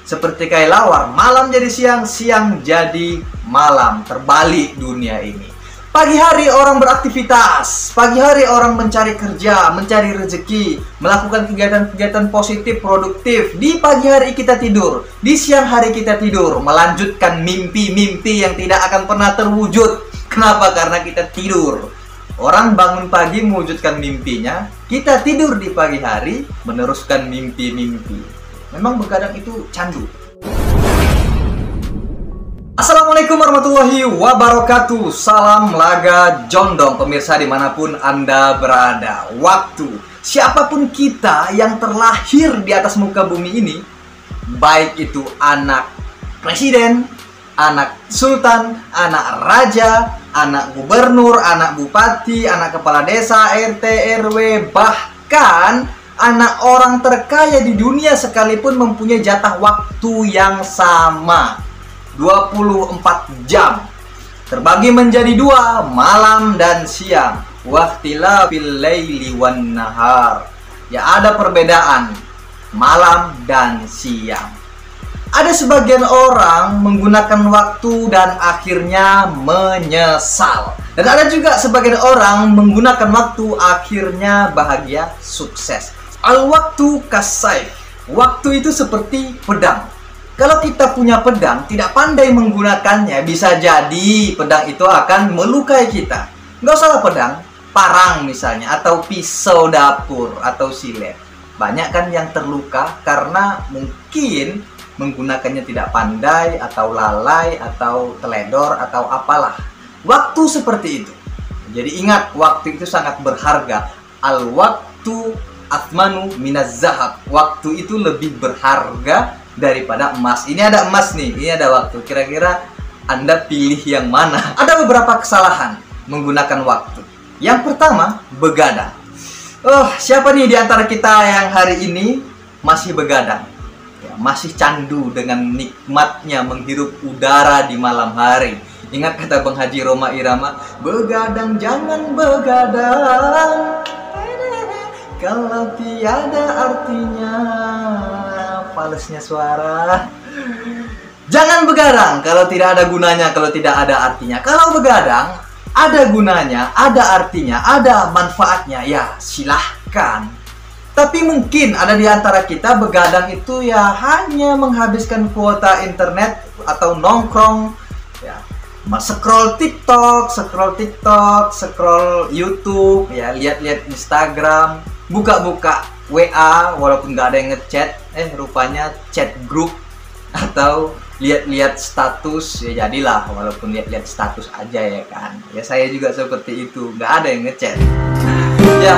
Seperti kelelawar, malam jadi siang, siang jadi malam. Terbalik dunia ini. Pagi hari orang beraktivitas, pagi hari orang mencari kerja, mencari rezeki, melakukan kegiatan-kegiatan positif, produktif. Di pagi hari kita tidur, di siang hari kita tidur, melanjutkan mimpi-mimpi yang tidak akan pernah terwujud. Kenapa? Karena kita tidur. Orang bangun pagi mewujudkan mimpinya, kita tidur di pagi hari meneruskan mimpi-mimpi. Memang begadang itu candu. Assalamualaikum warahmatullahi wabarakatuh. Salam laga jondong pemirsa dimanapun Anda berada. Waktu siapapun kita yang terlahir di atas muka bumi ini, baik itu anak presiden, anak sultan, anak raja, anak gubernur, anak bupati, anak kepala desa, RT, RW, bahkan anak orang terkaya di dunia sekalipun mempunyai jatah waktu yang sama, 24 jam, terbagi menjadi dua, malam dan siang. Waqtilafil laili wan nahar. Ya, ada perbedaan malam dan siang. Ada sebagian orang menggunakan waktu dan akhirnya menyesal. Dan ada juga sebagian orang menggunakan waktu akhirnya bahagia, sukses. Al-waktu kasayf. Waktu itu seperti pedang. Kalau kita punya pedang, tidak pandai menggunakannya, bisa jadi pedang itu akan melukai kita. Nggak usahlah pedang, parang misalnya, atau pisau dapur, atau silet. Banyak kan yang terluka karena mungkin menggunakannya tidak pandai, atau lalai, atau teledor, atau apalah. Waktu seperti itu. Jadi ingat, waktu itu sangat berharga. Al-waktu athmanu minaz zahab. Waktu itu lebih berharga daripada emas. Ini ada emas nih, ini ada waktu. Kira-kira Anda pilih yang mana? Ada beberapa kesalahan menggunakan waktu. Yang pertama, begadang. Siapa nih di antara kita yang hari ini masih begadang? Ya, masih candu dengan nikmatnya menghirup udara di malam hari. Ingat kata Bang Haji Roma Irama, begadang jangan begadang kalau tiada artinya. Falesnya suara. Jangan begadang kalau tidak ada gunanya, kalau tidak ada artinya. Kalau begadang ada gunanya, ada artinya, ada manfaatnya, ya silahkan. Tapi mungkin ada di antara kita begadang itu ya hanya menghabiskan kuota internet atau nongkrong, ya, scroll TikTok, scroll YouTube, ya, lihat-lihat Instagram, buka-buka WA walaupun nggak ada yang ngechat, rupanya chat grup, atau lihat-lihat status, ya jadilah walaupun lihat-lihat status aja, ya kan. Ya saya juga seperti itu, nggak ada yang ngechat. Ya.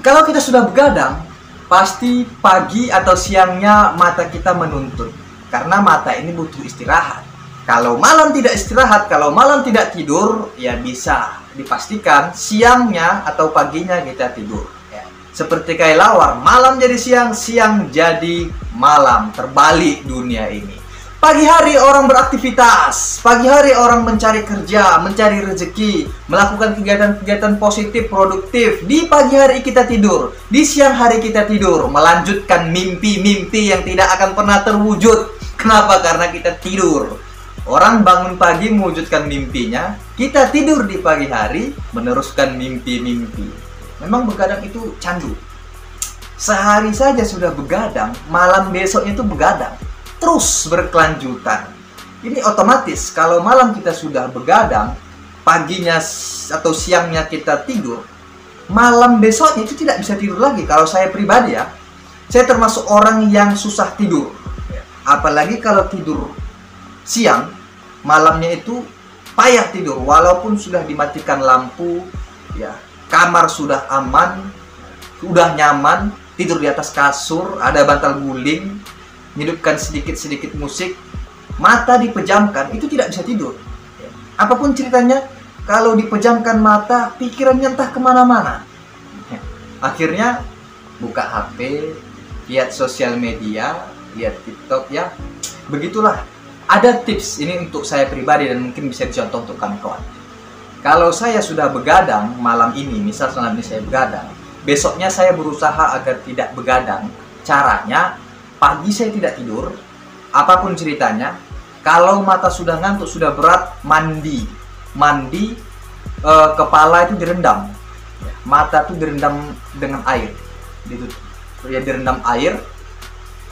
Kalau kita sudah begadang, pasti pagi atau siangnya mata kita menuntut, karena mata ini butuh istirahat. Kalau malam tidak istirahat, kalau malam tidak tidur, ya bisa dipastikan siangnya atau paginya kita tidur. Ya. Seperti kelelawar, malam jadi siang, siang jadi malam. Terbalik dunia ini. Pagi hari orang beraktivitas, pagi hari orang mencari kerja, mencari rezeki, melakukan kegiatan-kegiatan positif, produktif. Di pagi hari kita tidur, di siang hari kita tidur, melanjutkan mimpi-mimpi yang tidak akan pernah terwujud. Kenapa? Karena kita tidur. Orang bangun pagi mewujudkan mimpinya, kita tidur di pagi hari meneruskan mimpi-mimpi. Memang begadang itu candu. Sehari saja sudah begadang, malam besoknya itu begadang. Terus berkelanjutan. Ini otomatis kalau malam kita sudah begadang, paginya atau siangnya kita tidur, malam besoknya itu tidak bisa tidur lagi. Kalau saya pribadi ya, saya termasuk orang yang susah tidur. Apalagi kalau tidur siang, malamnya itu payah tidur walaupun sudah dimatikan lampu, ya, kamar sudah aman, sudah nyaman, tidur di atas kasur, ada bantal guling, hidupkan sedikit-sedikit musik, mata dipejamkan, itu tidak bisa tidur. Apapun ceritanya, kalau dipejamkan mata, pikirannya entah kemana-mana. Akhirnya buka HP, lihat sosial media, lihat TikTok, ya begitulah. Ada tips ini untuk saya pribadi dan mungkin bisa dicontoh untuk kawan-kawan. Kalau saya sudah begadang malam ini, misal malam ini saya begadang, besoknya saya berusaha agar tidak begadang. Caranya, pagi saya tidak tidur, apapun ceritanya. Kalau mata sudah ngantuk, sudah berat, mandi, kepala itu direndam, mata itu direndam dengan air, gitu. Ya, direndam air.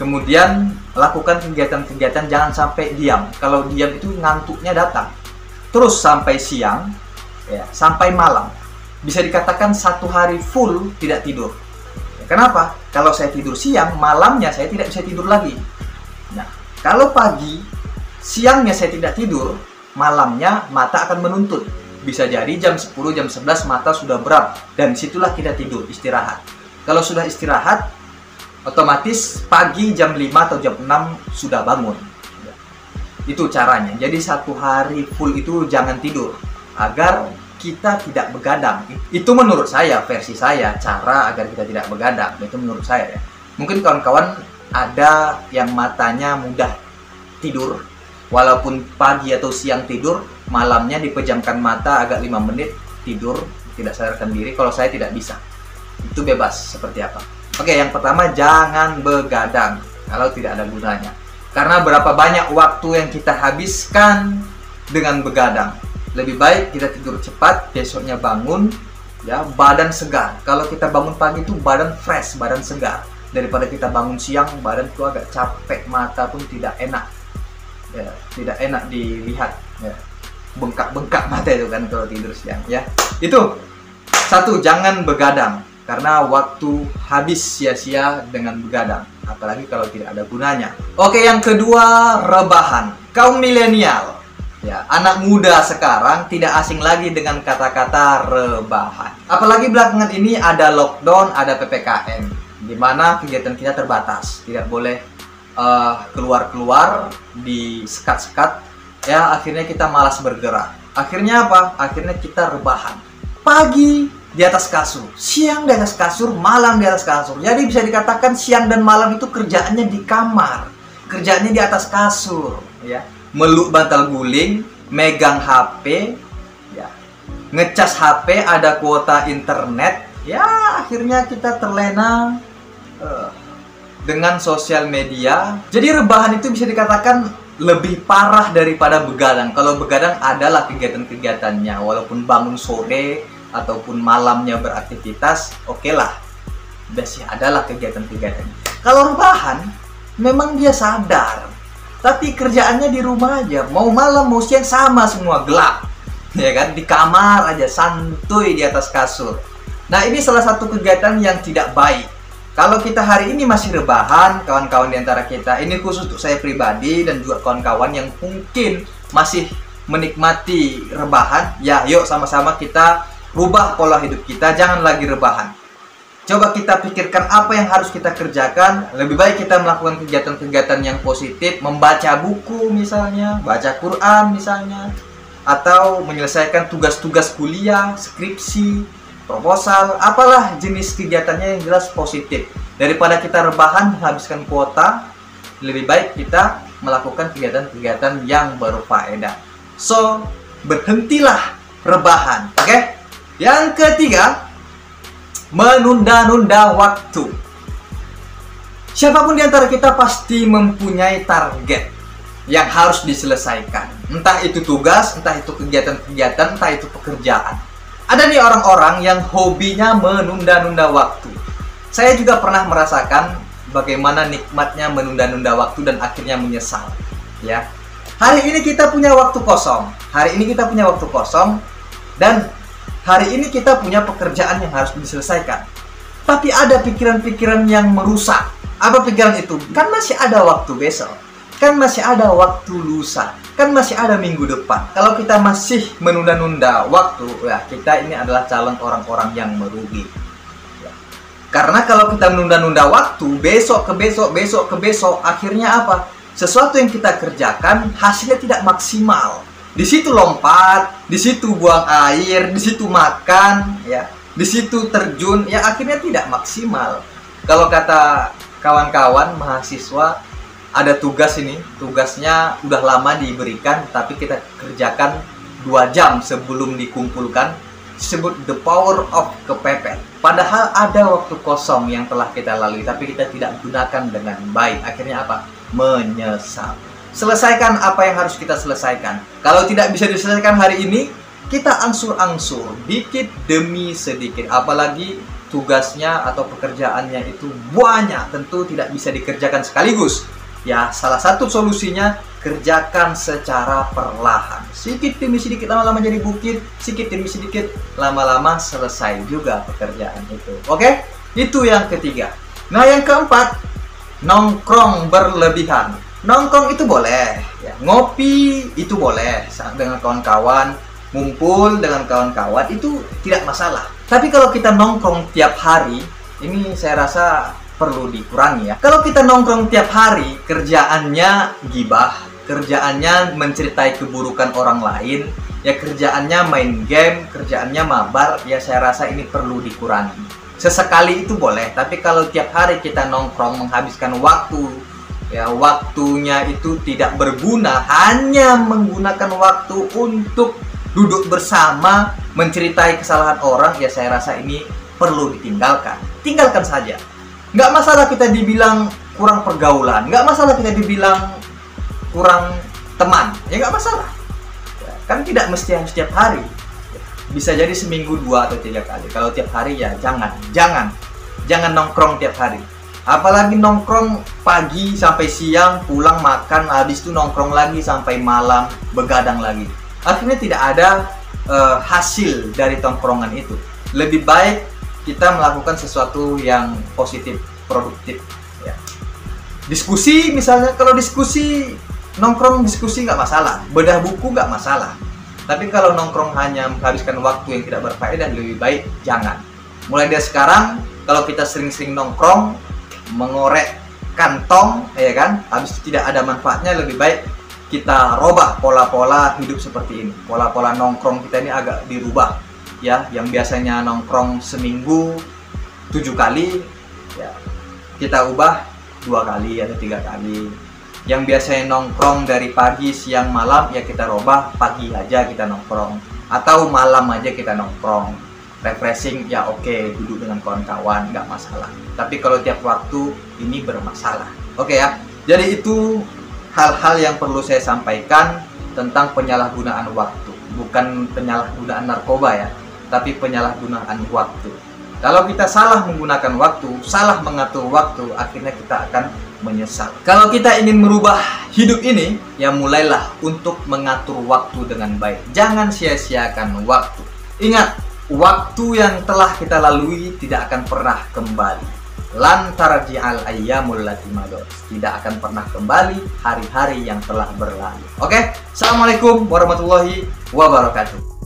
Kemudian lakukan kegiatan-kegiatan, jangan sampai diam. Kalau diam itu ngantuknya datang. Terus sampai siang, ya, sampai malam. Bisa dikatakan 1 hari full tidak tidur. Ya, kenapa? Kalau saya tidur siang, malamnya saya tidak bisa tidur lagi. Nah, kalau pagi, siangnya saya tidak tidur, malamnya mata akan menuntut. Bisa jadi jam 10, jam 11 mata sudah berat. Dan disitulah kita tidur, istirahat. Kalau sudah istirahat, otomatis pagi jam 5 atau jam 6 sudah bangun. Ya. Itu caranya. Jadi 1 hari full itu jangan tidur, agar kita tidak begadang. Itu menurut saya, versi saya, cara agar kita tidak begadang. Itu menurut saya ya. Mungkin kawan-kawan ada yang matanya mudah tidur, walaupun pagi atau siang tidur, malamnya dipejamkan mata agak 5 menit tidur, tidak sadarkan diri. Kalau saya tidak bisa. Itu bebas seperti apa. Oke, yang pertama, jangan begadang kalau tidak ada gunanya. Karena berapa banyak waktu yang kita habiskan dengan begadang. Lebih baik kita tidur cepat, besoknya bangun, ya, badan segar. Kalau kita bangun pagi itu badan fresh, badan segar. Daripada kita bangun siang, badan itu agak capek, mata pun tidak enak. Ya, tidak enak dilihat. Ya. Bengkak-bengkak mata itu kan kalau tidur siang. Ya, itu. 1, jangan begadang. Karena waktu habis sia-sia dengan begadang. Apalagi kalau tidak ada gunanya. Oke, yang kedua, rebahan. Kaum milenial, ya, anak muda sekarang tidak asing lagi dengan kata-kata rebahan. Apalagi belakangan ini ada lockdown, ada PPKM, di mana kegiatan kita terbatas, tidak boleh keluar-keluar, disekat-sekat. Ya, akhirnya kita malas bergerak. Akhirnya apa? Akhirnya kita rebahan. Pagi di atas kasur, siang di atas kasur, malam di atas kasur. Jadi bisa dikatakan siang dan malam itu kerjaannya di kamar, kerjaannya di atas kasur, ya. Meluk bantal guling, megang HP, ya, ngecas HP, ada kuota internet, ya, akhirnya kita terlena dengan sosial media. Jadi rebahan itu bisa dikatakan lebih parah daripada begadang. Kalau begadang adalah kegiatan-kegiatannya, walaupun bangun sore ataupun malamnya beraktivitas, oke lah, biasanya adalah kegiatan-kegiatannya. Kalau rebahan, memang dia sadar, tapi kerjaannya di rumah aja, mau malam mau siang sama semua, gelap, ya kan, di kamar aja, santuy di atas kasur. Nah, ini salah satu kegiatan yang tidak baik. Kalau kita hari ini masih rebahan, kawan-kawan di antara kita, ini khusus untuk saya pribadi dan juga kawan-kawan yang mungkin masih menikmati rebahan, ya, yuk sama-sama kita rubah pola hidup kita, jangan lagi rebahan. Coba kita pikirkan apa yang harus kita kerjakan. Lebih baik kita melakukan kegiatan-kegiatan yang positif, membaca buku misalnya, baca Quran misalnya, atau menyelesaikan tugas-tugas kuliah, skripsi, proposal, apalah jenis kegiatannya yang jelas positif. Daripada kita rebahan menghabiskan kuota, lebih baik kita melakukan kegiatan-kegiatan yang berfaedah. So, berhentilah rebahan, oke? Yang ketiga, menunda-nunda waktu. Siapapun di antara kita pasti mempunyai target yang harus diselesaikan. Entah itu tugas, entah itu kegiatan-kegiatan, entah itu pekerjaan. Ada nih orang-orang yang hobinya menunda-nunda waktu. Saya juga pernah merasakan bagaimana nikmatnya menunda-nunda waktu dan akhirnya menyesal. Ya, hari ini kita punya waktu kosong. Hari ini kita punya waktu kosong dan hari ini kita punya pekerjaan yang harus diselesaikan. Tapi ada pikiran-pikiran yang merusak. Apa pikiran itu? Kan masih ada waktu besok. Kan masih ada waktu lusa. Kan masih ada minggu depan. Kalau kita masih menunda-nunda waktu, ya kita ini adalah calon orang-orang yang merugi. Ya. Karena kalau kita menunda-nunda waktu, besok ke besok, besok ke besok, akhirnya apa? Sesuatu yang kita kerjakan hasilnya tidak maksimal. Di situ lompat, di situ buang air, di situ makan, ya, di situ terjun, ya akhirnya tidak maksimal. Kalau kata kawan-kawan mahasiswa, ada tugas ini, tugasnya udah lama diberikan, tapi kita kerjakan 2 jam sebelum dikumpulkan, disebut the power of kepepet. Padahal ada waktu kosong yang telah kita lalui, tapi kita tidak gunakan dengan baik. Akhirnya apa? Menyesal. Selesaikan apa yang harus kita selesaikan. Kalau tidak bisa diselesaikan hari ini, kita angsur-angsur, dikit demi sedikit. Apalagi tugasnya atau pekerjaannya itu banyak, tentu tidak bisa dikerjakan sekaligus. Ya, salah satu solusinya kerjakan secara perlahan. Sedikit demi sedikit, lama-lama jadi bukit. Sedikit demi sedikit, lama-lama selesai juga pekerjaan itu. Oke? Itu yang ketiga. Nah, yang keempat, nongkrong berlebihan. Nongkrong itu boleh, ya. Ngopi itu boleh dengan kawan-kawan, ngumpul dengan kawan-kawan itu tidak masalah. Tapi kalau kita nongkrong tiap hari, ini saya rasa perlu dikurangi ya. Kalau kita nongkrong tiap hari, kerjaannya gibah, kerjaannya menceritai keburukan orang lain, ya kerjaannya main game, kerjaannya mabar, ya saya rasa ini perlu dikurangi. Sesekali itu boleh, tapi kalau tiap hari kita nongkrong menghabiskan waktu, ya waktunya itu tidak berguna, hanya menggunakan waktu untuk duduk bersama, menceritai kesalahan orang, ya saya rasa ini perlu ditinggalkan. Tinggalkan saja. Nggak masalah kita dibilang kurang pergaulan, nggak masalah kita dibilang kurang teman, ya nggak masalah. Ya, kan tidak mesti harus setiap hari. Bisa jadi seminggu 2 atau 3 kali. Kalau tiap hari ya jangan nongkrong tiap hari. Apalagi nongkrong pagi sampai siang, pulang makan, habis itu nongkrong lagi sampai malam, begadang lagi. Akhirnya tidak ada hasil dari tongkrongan itu. Lebih baik kita melakukan sesuatu yang positif, produktif. Ya. Diskusi misalnya, kalau diskusi, nongkrong diskusi nggak masalah, bedah buku nggak masalah. Tapi kalau nongkrong hanya menghabiskan waktu yang tidak berfaedah, lebih baik jangan. Mulai dari sekarang, kalau kita sering-sering nongkrong, mengorek kantong, ya kan, habis itu tidak ada manfaatnya, lebih baik kita robah pola-pola hidup seperti ini. Pola-pola nongkrong kita ini agak dirubah. Ya, yang biasanya nongkrong seminggu 7 kali, ya kita ubah 2 kali atau 3 kali. Yang biasanya nongkrong dari pagi, siang, malam, ya kita robah pagi aja kita nongkrong, atau malam aja kita nongkrong. Refreshing, ya oke, duduk dengan kawan-kawan, nggak masalah. Tapi kalau tiap waktu, ini bermasalah. Oke ya, jadi itu hal-hal yang perlu saya sampaikan tentang penyalahgunaan waktu. Bukan penyalahgunaan narkoba ya, tapi penyalahgunaan waktu. Kalau kita salah menggunakan waktu, salah mengatur waktu, akhirnya kita akan menyesal. Kalau kita ingin merubah hidup ini, ya mulailah untuk mengatur waktu dengan baik. Jangan sia-siakan waktu. Ingat, waktu yang telah kita lalui tidak akan pernah kembali. Lan tarji'al ayyamul lati madat. Tidak akan pernah kembali hari-hari yang telah berlalu. Oke? Assalamualaikum warahmatullahi wabarakatuh.